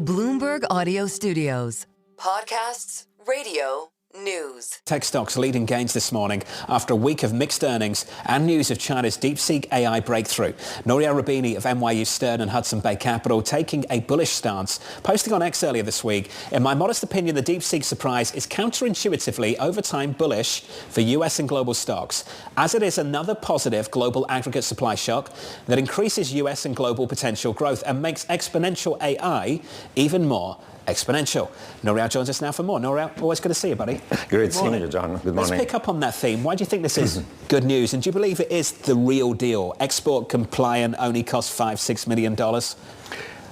Bloomberg Audio Studios. Podcasts, radio, news. Tech stocks leading gains this morning after a week of mixed earnings and news of China's DeepSeek AI breakthrough. Nouriel Roubini of NYU Stern and Hudson Bay Capital taking a bullish stance, posting on X earlier this week, in my modest opinion, the DeepSeek surprise is counterintuitively over time bullish for US and global stocks, as it is another positive global aggregate supply shock that increases US and global potential growth and makes exponential AI even more exponential. Nouriel joins us now for more. Nouriel, always good to see you, buddy. Great seeing you, John. Good morning. Let's pick up on that theme. Why do you think this is good news? And do you believe it is the real deal? Export compliant only costs $5-6 million?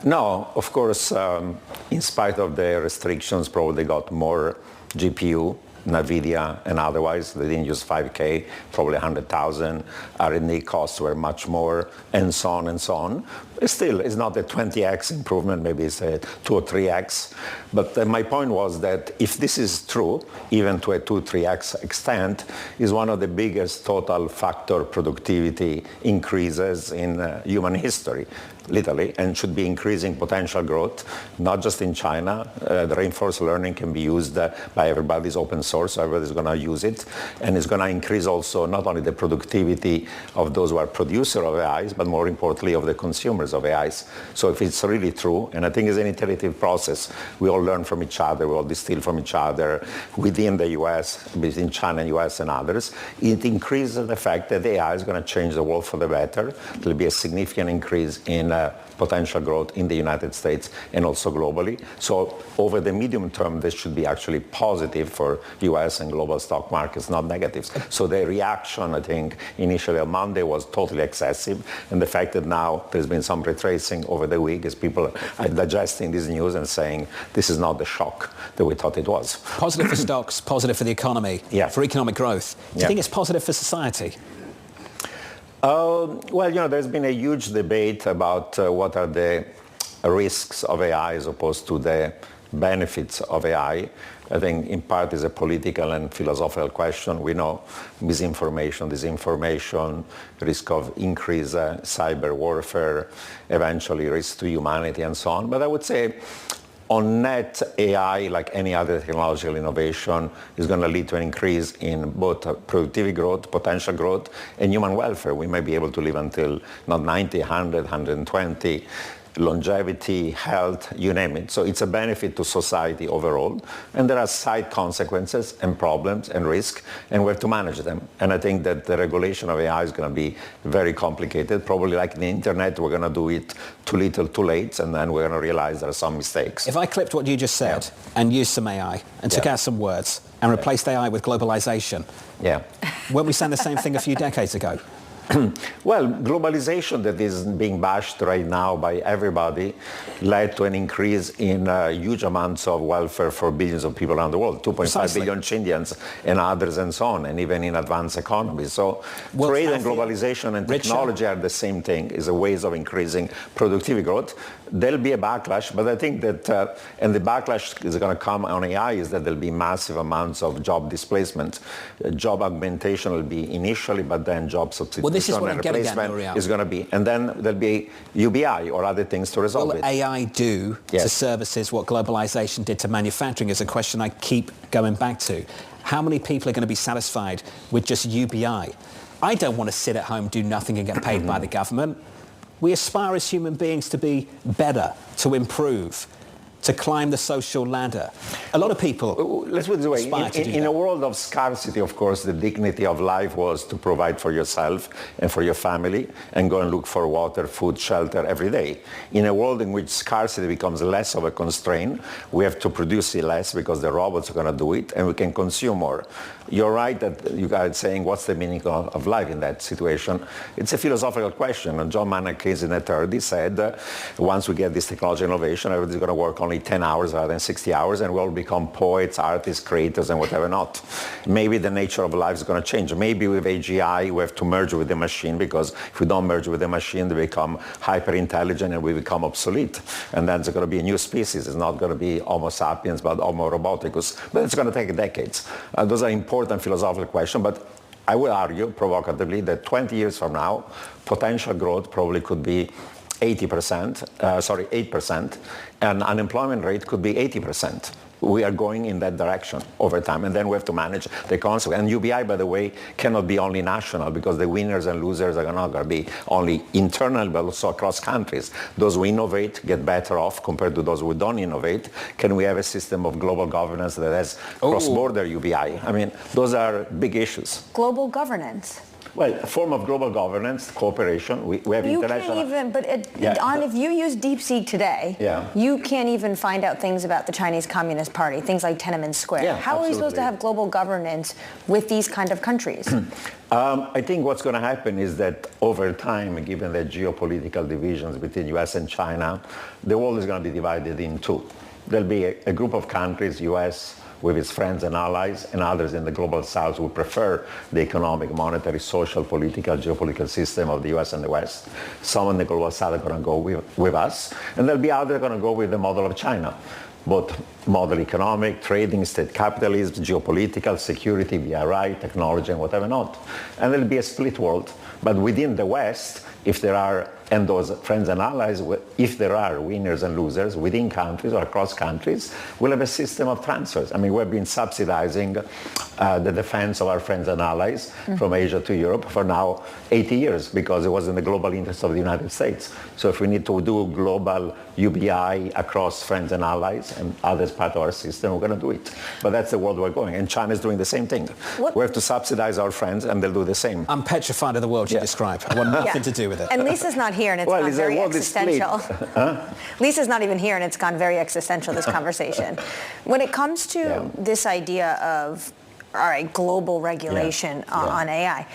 No, of course, in spite of the restrictions, probably got more GPU, NVIDIA, and otherwise. They didn't use 5K, probably 100,000. R&D costs were much more, and so on and so on. Still, it's not a 20x improvement, maybe it's a 2 or 3x. But my point was that if this is true, even to a 2-3x extent, is one of the biggest total factor productivity increases in human history, literally, and should be increasing potential growth, not just in China. The reinforced learning can be used by everybody. It's open source, so everybody's going to use it. And it's going to increase also not only the productivity of those who are producers of AIs, but more importantly of the consumers of AIs. So if it's really true, and I think it's an iterative process, we all learn from each other, we all distill from each other within the US, between China and US and others, it increases the fact that AI is going to change the world for the better. There'll be a significant increase in potential growth in the United States and also globally. So over the medium term, this should be actually positive for US and global stock markets, not negatives. So the reaction, I think, initially on Monday was totally excessive. And the fact that now there's been some retracing over the week as people are digesting this news and saying this is not the shock that we thought it was. Positive for stocks, positive for the economy, for economic growth. Do you think it's positive for society? Well, there's been a huge debate about what are the risks of AI as opposed to the benefits of AI. I think in part is a political and philosophical question. We know misinformation, disinformation, risk of increased cyber warfare, eventually risk to humanity and so on. But I would say on net, AI, like any other technological innovation, is going to lead to an increase in both productivity growth, potential growth, and human welfare. We may be able to live until not 90, 100, 120, longevity, health, you name it. So it's a benefit to society overall. And there are side consequences and problems and risk, and we have to manage them. And I think that the regulation of AI is going to be very complicated. Probably like the internet, we're going to do it too little, too late, and then we're going to realize there are some mistakes. If I clipped what you just said and used some AI and took out some words and replaced AI with globalization, weren't we saying the same thing a few decades ago? Well, globalization that is being bashed right now by everybody led to an increase in huge amounts of welfare for billions of people around the world, 2.5 billion Indians and others and so on, and even in advanced economies. So trade and globalization and technology are the same thing, is a ways of increasing productivity growth. There'll be a backlash, but I think that, and the backlash is going to come on AI, is that there'll be massive amounts of job displacement. Job augmentation will be initially, but then job substitution. Well, this is what I'm getting at, Nouriel. Is going to be, and then there'll be UBI or other things to resolve it. Will AI do to services what globalization did to manufacturing is a question I keep going back to. How many people are going to be satisfied with just UBI? I don't want to sit at home, do nothing and get paid by the government. We aspire as human beings to be better, to improve, to climb the social ladder. A lot of people Let's put it this way. In a world of scarcity, of course, the dignity of life was to provide for yourself and for your family and go and look for water, food, shelter every day. In a world in which scarcity becomes less of a constraint, we have to produce less because the robots are going to do it and we can consume more. You're right that you guys saying what's the meaning of life in that situation. It's a philosophical question. And John Maynard Keynes in the 30s said, once we get this technology innovation, everybody's going to work only 10 hours rather than 60 hours, and we'll become poets, artists, creators, and whatever not. Maybe the nature of life is going to change. Maybe with AGI, we have to merge with the machine, because if we don't merge with the machine, they become hyper-intelligent and we become obsolete. And then there's going to be a new species. It's not going to be Homo sapiens, but Homo roboticus. But it's going to take decades. Those are important philosophical questions, but I will argue provocatively that 20 years from now, potential growth probably could be 8%, and unemployment rate could be 80%. We are going in that direction over time, and then we have to manage the consequences. And UBI, by the way, cannot be only national, because the winners and losers are not going to be only internal, but also across countries. Those who innovate get better off compared to those who don't innovate. Can we have a system of global governance that has cross-border UBI? I mean, those are big issues. Global governance. Well, a form of global governance, cooperation. We have you international... can't even, but if you use DeepSeek today, you can't even find out things about the Chinese Communist Party, things like Tiananmen Square. Yeah, How are we supposed to have global governance with these kind of countries? I think what's going to happen is that over time, given the geopolitical divisions between US and China, the world is going to be divided in two. There'll be a group of countries, US, with its friends and allies, and others in the global south who prefer the economic, monetary, social, political, geopolitical system of the US and the West. Some in the global south are going to go with us, and there'll be others going to go with the model of China. Both model economic, trading, state capitalism, geopolitical, security, BRI, technology, and whatever not. And there'll be a split world. But within the West, if there are, and those friends and allies, if there are winners and losers within countries or across countries, we'll have a system of transfers. I mean, we've been subsidizing the defense of our friends and allies from Asia to Europe for now 80 years, because it was in the global interest of the United States. So if we need to do global UBI across friends and allies and others part of our system, we're going to do it. But that's the world we're going. And China's doing the same thing. We have to subsidize our friends, and they'll do the same. I'm petrified of the world you describe. I want nothing to do with it. And Lisa's not here, and it's gone very existential. Lisa's not even here, and it's gone very existential, this conversation. When it comes to this idea of, all right, global regulation on AI,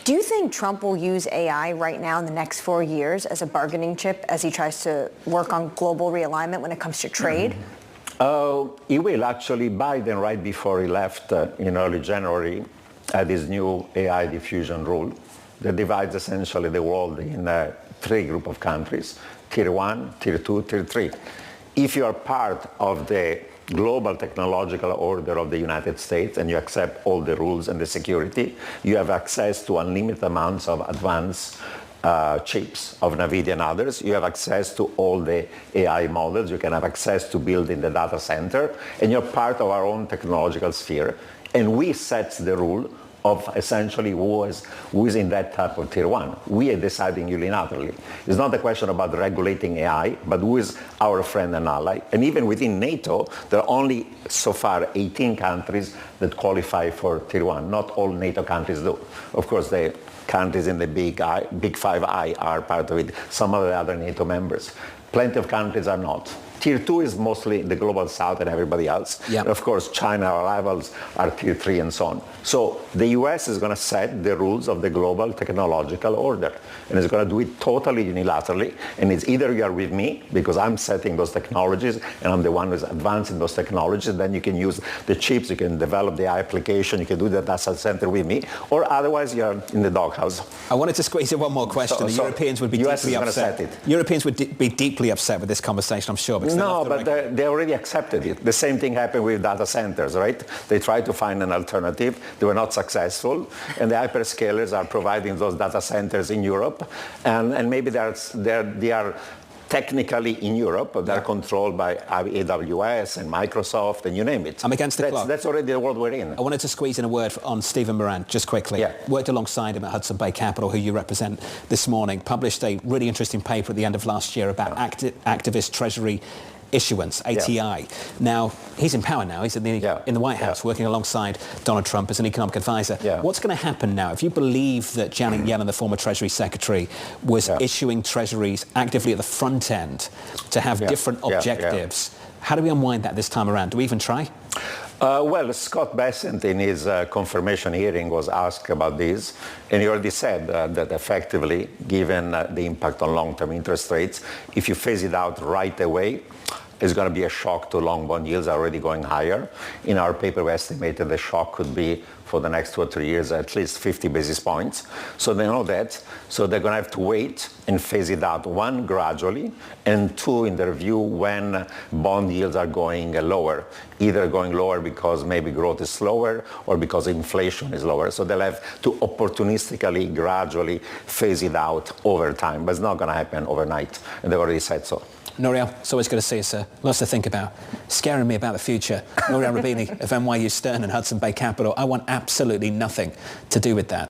do you think Trump will use AI right now in the next 4 years as a bargaining chip as he tries to work on global realignment when it comes to trade? He will. Actually, Biden, right before he left in early January, had this new AI diffusion rule that divides essentially the world in three groups of countries: Tier 1, Tier 2, Tier 3. If you are part of the global technological order of the United States and you accept all the rules and the security, you have access to unlimited amounts of advanced chips of NVIDIA and others. You have access to all the AI models. You can have access to building the data center, and you're part of our own technological sphere. And we set the rule of essentially who is in that type of Tier 1. We are deciding unilaterally. It's not a question about regulating AI, but who is our friend and ally. And even within NATO, there are only so far 18 countries that qualify for Tier 1. Not all NATO countries do. Of course, the countries in the Big Five I are part of it. Some of the other NATO members. Plenty of countries are not. Tier 2 is mostly the global south and everybody else. Yep. And of course, China, our rivals, are Tier 3 and so on. So the US is going to set the rules of the global technological order. And it's going to do it totally unilaterally. And it's either you are with me, because I'm setting those technologies, and I'm the one who's advancing those technologies, then you can use the chips, you can develop the application, you can do the data center with me, or otherwise you're in the doghouse. I wanted to squeeze in one more question. The Europeans would be deeply upset. Europeans would be deeply upset with this conversation, I'm sure. No, but they already accepted it. The same thing happened with data centers, right? They tried to find an alternative. They were not successful. And the hyperscalers are providing those data centers in Europe. And maybe they are technically in Europe, but they're controlled by AWS and Microsoft and you name it. I'm against the clock. That's already the world we're in. I wanted to squeeze in a word on Stephen Moran, just quickly. Yeah. Worked alongside him at Hudson Bay Capital, who you represent this morning. Published a really interesting paper at the end of last year about activist treasury issuance, ATI. Yeah. Now, he's in power now. He's in the White House, working alongside Donald Trump as an economic advisor. Yeah. What's going to happen now? If you believe that Janet Yellen, the former Treasury Secretary, was issuing treasuries actively at the front end to have different objectives, how do we unwind that this time around? Do we even try? Well, Scott Bessent in his confirmation hearing was asked about this, and he already said that effectively, given the impact on long-term interest rates, if you phase it out right away, it's going to be a shock to long bond yields already going higher. In our paper, we estimated the shock could be for the next 2 or 3 years at least 50 basis points. So they know that. So they're going to have to wait and phase it out, one, gradually, and two, in their view, when bond yields are going lower, either going lower because maybe growth is slower or because inflation is lower. So they'll have to opportunistically, gradually phase it out over time. But it's not going to happen overnight, and they've already said so. Nouriel, it's always good to see you, sir. Lots to think about. Scaring me about the future. Nouriel Roubini of NYU Stern and Hudson Bay Capital. I want absolutely nothing to do with that.